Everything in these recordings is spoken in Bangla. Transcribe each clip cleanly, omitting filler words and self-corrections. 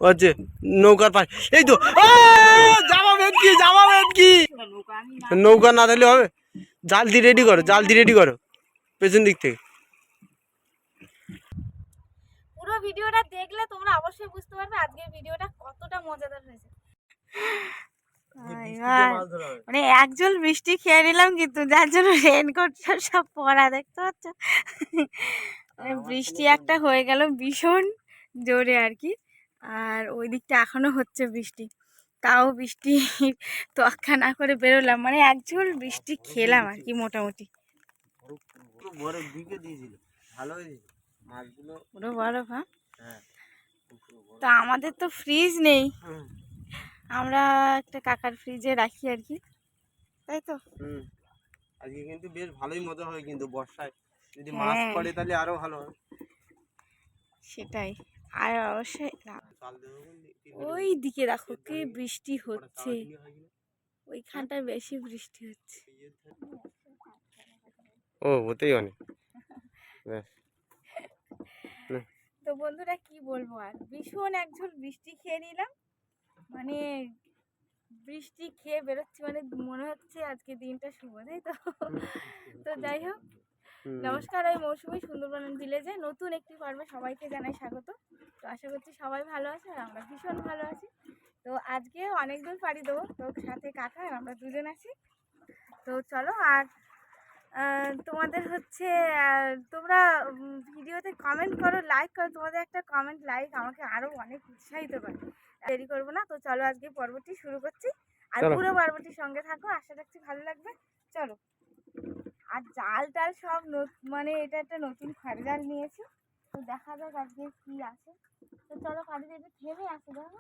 হচ্ছে নৌকার পাশ। এই তো জামা ভেটকি নৌকা না থাকলে হবে। জাল দিয়ে রেডি করো পেছন দিক থেকে। পুরো ভিডিওটা দেখলে তোমরা অবশ্যই বুঝতে পারবে আজকের ভিডিওটা কতটা মজাদার হয়েছে। মানে একজল বৃষ্টি খেয়ে নিলাম, কিন্তু যার জন্য রেনকোট সব পরা, দেখতে পাচ্ছ। মানে বৃষ্টি একটা হয়ে গেল ভীষণ জোরে আর কি, আর ওই দিকটা এখনো হচ্ছে বৃষ্টি, তাও বৃষ্টি তোয়াক্কা না করে বেরোলাম। মানে একজল বৃষ্টি খেলাম আর কি মোটামুটি। পুরো বরফ। হ্যাঁ, তো আমাদের তো ফ্রিজ নেই, আমরা একটা কাকার ফ্রিজে রাখি আর কি, তাই তো। আজকে কিন্তু বেশ ভালোই মজা হয়, কিন্তু বর্ষায় যদি মাছ পড়ে তাহলে আরো ভালো হয়। সেটাই। আর অবশ্যই ওই দিকে দেখো কি বৃষ্টি হচ্ছে, ওইখানটায় বেশি বৃষ্টি হচ্ছে। ও হতেই অনেক। তো বন্ধুরা কি বলবো, আর ভীষণ একঝুল বৃষ্টি খেয়ে নিলাম। মানে বৃষ্টি খেয়ে বেরোচ্ছি, মানে মনে হচ্ছে আজকে দিনটা শুভ, তাই তো। তো যাই হোক, নমস্কার, আমি মৌসুমী, সুন্দরবন ভিলেজে নতুন একটি পর্বে সবাইকে জানাই স্বাগত। তো আশা করছি সবাই ভালো আছে, আর আমরা ভীষণ ভালো আছি। তো আজকে অনেক দূর পাড়ি দেবো, তো সাথে কাকা আর আমরা দুজন আছি। তো চলো, আর তোমাদের হচ্ছে তোমরা ভিডিওতে কমেন্ট করো, লাইক করো, তোমাদের একটা কমেন্ট লাইক আমাকে আরও অনেক উৎসাহিত করে। দেরি করবো না, তো চলো আজকে পর্বটি শুরু করছি, আর পুরো পর্বটির সঙ্গে থাকো, আশা রাখছি ভালো লাগবে। চলো। আর জাল টাল সব মানে এটা একটা নতুন খড় জাল নিয়েছি, তো দেখা যাক আজকে কি আছে। তো চলো, কাজে এটা থেমে আসে দেখো।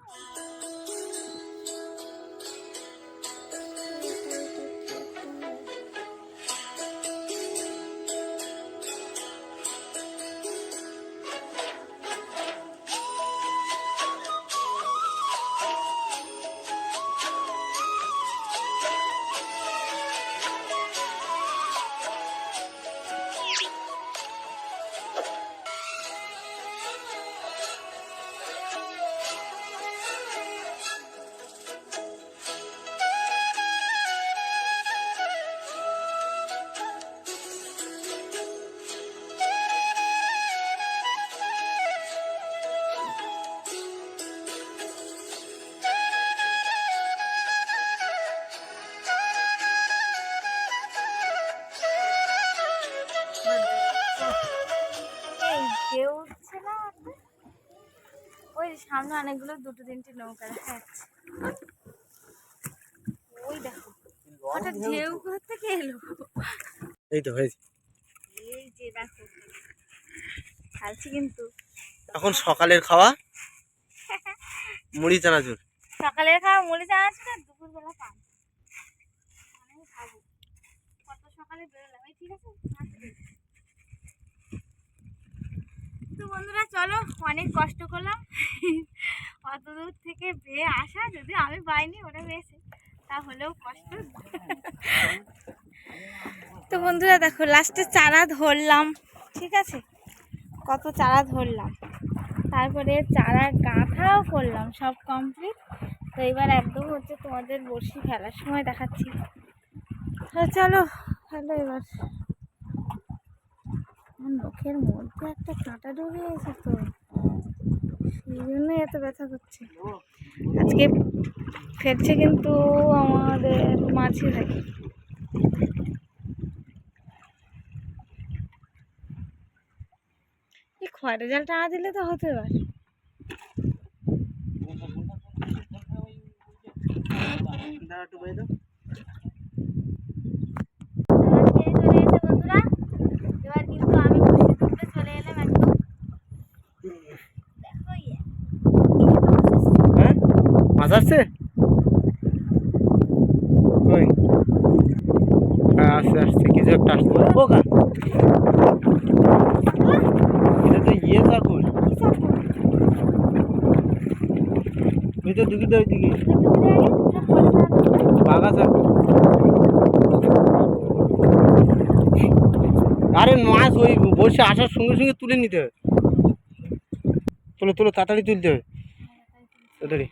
কেউ উঠছে না, ওই সামনে অনেকগুলো দুটো তিনটে নৌকা দেখা যাচ্ছে। ওই দেখো হঠাৎ ঢেউ করতে কে এলো। এই তো হয়েছে। এই যে দেখো খাচ্ছি কিন্তু এখন সকালের খাওয়া মুড়ি চানাচুর। সকালের খাওয়া মুড়ি চানাচুর, আর দুপুরবেলা পান। আমি খাবো, কত সকালে বেরোলাম। এই ঠিক আছে। তো বন্ধুরা চলো, অনেক কষ্ট করলাম অত দূর থেকে বেয়ে আসা, যদি আমি পাইনি ওটা বেয়েছে, তাহলেও কষ্ট। তো বন্ধুরা দেখো, লাস্টে চারা ধরলাম, ঠিক আছে, কত চারা ধরলাম, তারপরে চারা গাঁথাও করলাম, সব কমপ্লিট। তো এবার একদম হচ্ছে তোমাদের বড়শি ফেলার সময় দেখাচ্ছি। তো চলো ফেলো এবার। নখের মধ্যে একটা কাঁটা ঢুকে গেছে, তো সেই জন্যই এত ব্যথা করছে। আজকে ফেরছে কিন্তু আমাদের মাঝি ভাই। এই খড়ের জাল টানা দিলে তো হতে পারে। বন্ধুরা এবার কিন্তু আমি বসে তুলতে চলে এলাম একদম। দেখো মাছ আসছে, কই আসছে আসছে, কিছু একটা আসছে। পোকা, এটা তো ইয়ে চাকুর, ওই তো ঢুকি দেয় ওইদিকে বাঘা চাকুর। আরে মাছ ওই বসে আসার সঙ্গে সঙ্গে তুলে নিতে হবে। তোলো তোলো, তাড়াতাড়ি তুলতে হবে। ধরি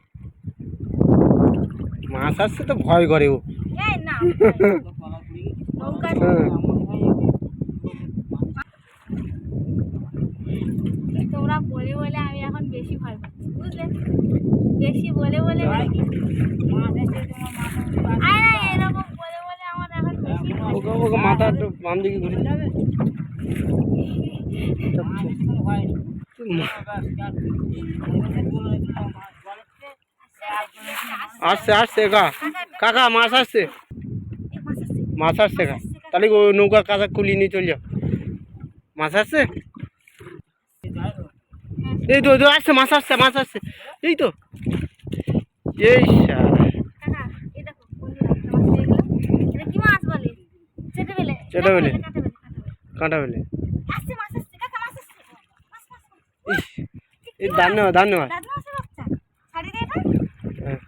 মাছ আসছে তো ভয় করে ও। এই না নৌকা হ্যাঁ। তোমরা বলে বলে আমি এখন বেশি ভয় পাচ্ছি বুঝলে, বেশি বলে বলে আরে এরকম বলে বলে আমার এখন বেশি ভয় ওকে ওকে মাথা একটু বাম দিকে ঘুরে আসছে আসছে কাকা মাছ আসছে মাছ আসছে কা তাহলে ও নৌকা কাকা কুলিয়ে নিয়ে চল যাও। মাছ আসছে এই তো আসছে মাছ আসছে মাছ আসছে এই তো এই কাকা এই দেখো বন্ধুরা একটা মাছ পেয়ে গেলাম। এটা কি মাছ বলে? চেটেবেলে চেটেবেলে। কাঁটাবেলে কাঁটা ফেলে আসছে মাছ আসছে কাকা মাছ আসছে মাছ মাছ ইস এই ধন্যবাদ ধন্যবাদ। দাদু মাছের বাচ্চা ছাড়ি দে এটা। হ্যাঁ।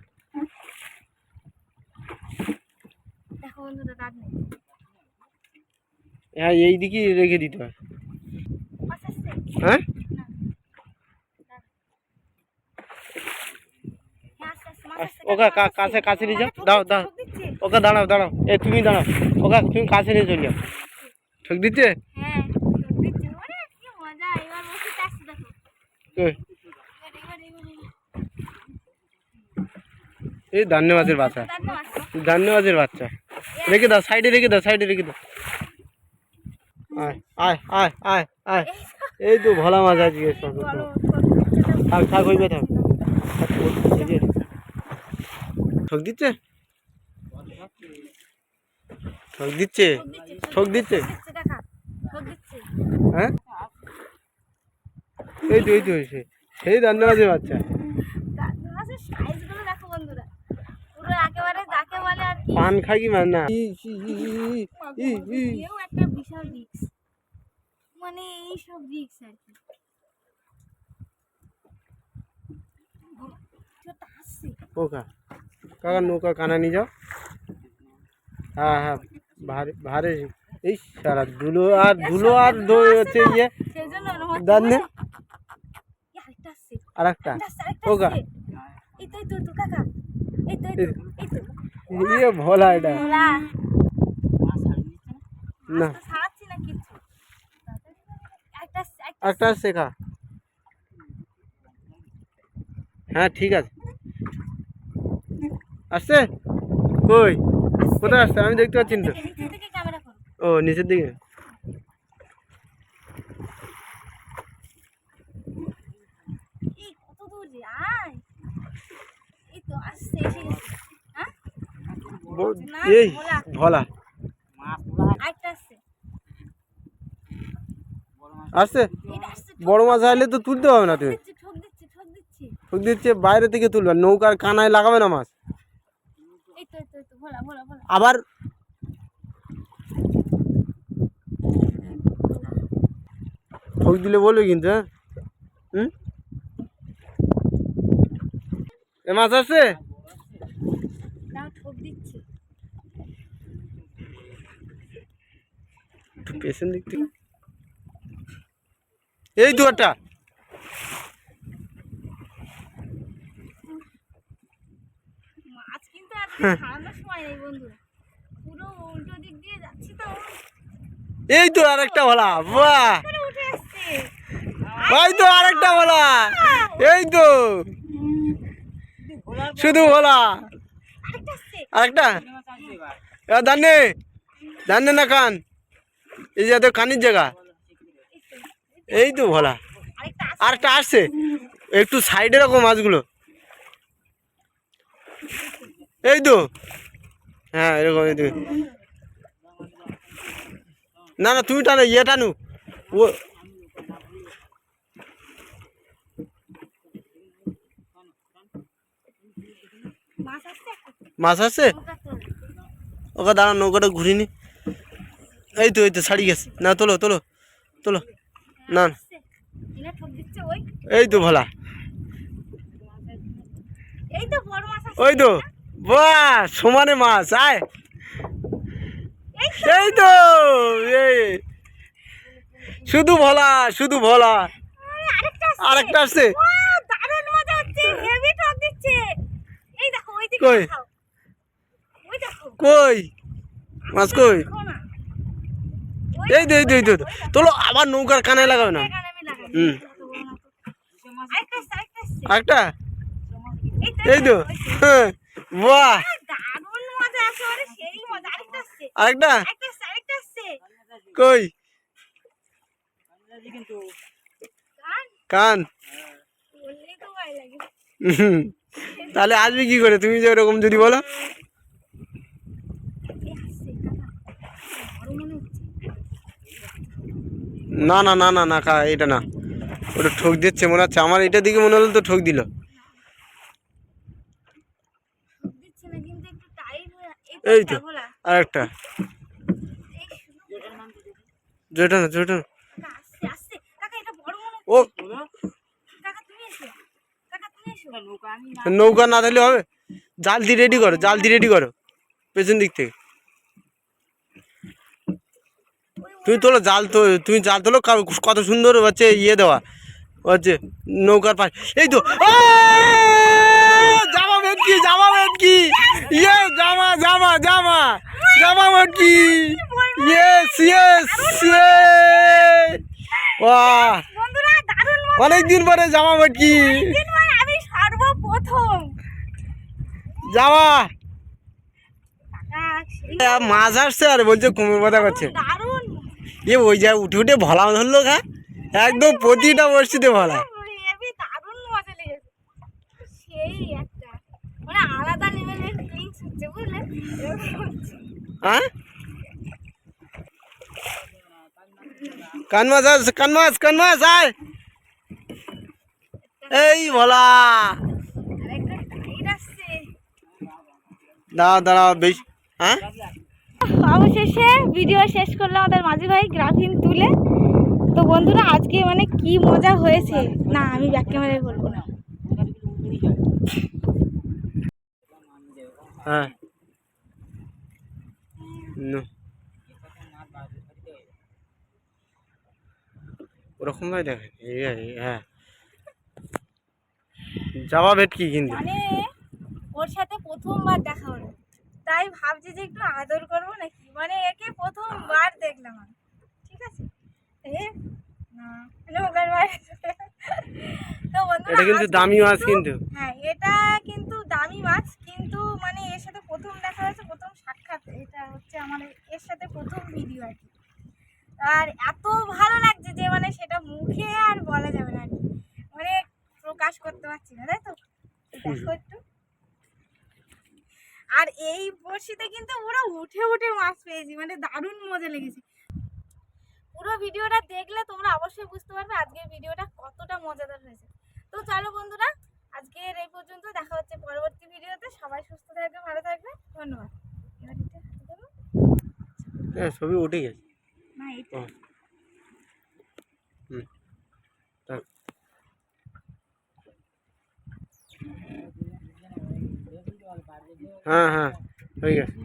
দেখো বন্ধুরা দাদু হ্যাঁ এই দিকে রেখে দিতে হয়। মাছ আসছে হ্যাঁ না হ্যাঁ আসছে আসছে মাছ আসছে ওকে কাছে কাছে নিয়ে যাও দাও দাও ওকে দাঁড়াও দাঁড়াও এ তুমি দাঁড়াও ওকে তুমি কাছে নিয়ে চলে যাও। ঠক দিচ্ছে হ্যাঁ দিচ্ছে ওরে কি মজা এবার বসে আসছে দেখো কই? এবার এই ধন্যবাদের বাচ্চা দাদু মাছ ধন্যবাদের বাচ্চা রেখে দাও সাইডে রেখে দাও সাইডে রেখে দাও। আয় আয় আয় আয় আয় এই তো ভোলা মাছ আজকে সব বড় থাক থাক হইবে থাক ঠক দিচ্ছে ঠক দিচ্ছে ঠক দিচ্ছে দেখা ঠক দিচ্ছে হ্যাঁ এই তো সেই ধন্যবাদের বাচ্চা দাদু মাছের সাইজগুলো দেখো বন্ধুরা পুরো একেবারে যাকে বলে আর কি পান খাই কি মান না এও একটা বিশাল রিস্ক মানে এই সব রিস্ক আর কি ছোট হাসছে ওকা কাকা নৌকা কানা নিয়ে যাও। হ্যাঁ হ্যাঁ ভারে ভারে এই সারা ধুলো আর হচ্ছে ইয়ে সেই জন্য ওরম হচ্ছে। দান নে এই আরেকটা আসছে আর একটা আরেকটা ওকা আসছে। এই তো কাকা এই তো ইয়ে ভোলা এটা ভোলা না তো ছাড়াচ্ছি না কিচ্ছু একটা একটা আসছে কা হ্যাঁ ঠিক আছে আসছে কই কোথায় আসছে আমি দেখতে পাচ্ছি না তো। নিচে থেকে ক্যামেরা করো ও নিচের দিকে এই কত দূর রে আয় এই তো আসছে এসে গেছে হ্যাঁ না এই ভোলা ভোলা আরেকটা আসছে আসছে এটা আসছে বড় মাছ আসলে তো তুলতে হবে না তুমি ঠক দিচ্ছি ঠক দিচ্ছে বাইরে থেকে তুলবে নৌকার কানায় লাগাবে না মাছ এই তো ভোলা আবার ঠক দিলে বলবে কিন্তু হ্যাঁ হুম এ মাছ আছে দাও ঠক দিচ্ছি একটু পেছন দিক থেকে এই তো একটা মাছ কিন্তু আর ছাড়ানোর সময় নেই বন্ধু পুরো উল্টো দিক দিয়ে যাচ্ছি তো এই তো আরেকটা ভোলা বাহ করে উঠে আসছে এই তো আরেকটা ভোলা এই তো শুধু ভোলা আরেকটা আসছে আরেকটা দান্নে দান্নে না কান এই যে কানির জায়গা এই তো ভোলা আরেকটা আরেকটা আসছে একটু সাইডে রাখো মাছগুলো এই তো হ্যাঁ এরকম এই তো। না না তুমি টানো ইয়ে টানো ও মাছ আসছে মাছ আছে ওকে দাঁড়া নৌকাটা ঘুরিনি এই তো ছাড়ি গেছে না তোলো তোলো তোলো না না, এনে ঠক দিচ্ছে ওই এই তো ভোলা এই তো বড় মাছ আসছে ওই তো বাহ সমানে মাছ আয় এই তো এই শুধু ভোলা আরেকটা আসছে আরেকটা আসছে দারুণ মজা হচ্ছে হেভি ঠক দিচ্ছে কই দেখাও। ওই দেখো কই মাছ কই দেখো না। ওই এই তো এই তো এই তো তোলো আবার নৌকার কানে লাগাবে না এখানে আমি লাগাই। হুম আরেকটা আসছে, আরেকটা আসছে। একটা এই তো, এই তো ওই তো। হ্যাঁ, বাহ দারুণ মজা একেবারে সেই মজা। আরেকটা আসছে, আরেকটা আরেকটা আসছে, আরেকটা আসছে। কই কান কান বললেই তো ভয় লাগে। হুম, তাহলে আসবি কি করে তুমি যে ওরকম যদি বলো এই আসছে কাকা। বড় মনে হচ্ছে। না না না না না এটা না ওটা ঠক দিচ্ছে মনে হচ্ছে আমার এটা দিকে মনে হলো তো ঠক দিল ঠোক দিচ্ছে না কিন্তু একটু টাইট হয়ে এই তো ভোলা। আরেকটা এই শুধু যেটা না যেটা না কাকা আসছে, আসছে। কাকা এটা বড় মনে ও হচ্ছে। কাকা তুমি এসো, কাকা তুমি এসো। নৌকা না থাকলে হবে জাল দিয়ে রেডি করো জাল দিয়ে রেডি করো পেছন দিক থেকে তুমি তোলো জাল তো তুমি জাল তোলো কত সুন্দর হচ্ছে ইয়ে দেওয়া হচ্ছে নৌকার পাশ এই তো জামা ভেটকি জামা ভেটকি ইয়ে জামা জামা জামা জামা ভেটকি ইয়েস ইয়েস বাহ বন্ধুরা দারুণ মজা। অনেকদিন পরে জামা ভেটকি দিন মানে আমি সর্বপ্রথম জামা কাকা সেই মাছ আসছে আর বলছে কুমির বাধা করছে দারুণ এ ওই যা উঠে উঠে ভলা ধরলো খা একদম প্রতিটা বর্ষিতে ভলা হেবি দারুণ মজা লেগেছে। সেই একটা মানে আলাদা লেভেলের ফিলিংস হচ্ছে বুঝলেন। এরকম হচ্ছে। হ্যাঁ কানমাছ আছে কানমাছ কানমাছ আয় এই ভোলা আরেকটা টাইট আসছে। দাঁড়াও দাঁড়াও বেশ হ্যাঁ অবশেষে ভিডিও শেষ করলো আমাদের মাঝি ভাই গ্রাফিন তুলে। তো বন্ধুরা আজকে মানে কি মজা হয়েছে না আমি ব্যাক ক্যামেরায় বলবো না। হ্যাঁ ওরকম ভাই দেখেন হ্যাঁ যাওয়া ভেটকি কিন্তু মানে ওর সাথে প্রথমবার দেখা হলো তাই ভাবছি যে একটু আদর করবো নাকি মানে একে প্রথমবার দেখলাম আমি। ঠিক আছে এ না নৌকার বাইরে তো বন্ধুরা এটা কিন্তু আজকে দামি মাছ কিন্তু হ্যাঁ এটা কিন্তু দামি মাছ কিন্তু মানে এর সাথে প্রথম দেখা হয়েছে প্রথম সাক্ষাৎ এটা হচ্ছে আমার এর সাথে প্রথম ভিডিও আর কি। আর এত ভালো লাগছে যে মানে সেটা মুখে আর বলা যাবে না আর কি মানে প্রকাশ করতে পারছি না তাই তো দেখো একটু। আর এই বড়শিতে কিন্তু পুরো উঠে উঠে মাছ পেয়েছি মানে দারুণ মজা লেগেছে। পুরো ভিডিওটা দেখলে তোমরা অবশ্যই বুঝতে পারবে আজকের ভিডিওটা কতটা মজাদার হয়েছে। তো চলো বন্ধুরা আজকের এই পর্যন্ত দেখা হচ্ছে পরবর্তী ভিডিওতে। সবাই সুস্থ থাকবে ভালো থাকবে ধন্যবাদ। এবার এটা হাতে দেবো। ছবি উঠে গেছে না এটা হুম থাক। হ্যাঁ হ্যাঁ হয়ে গেছে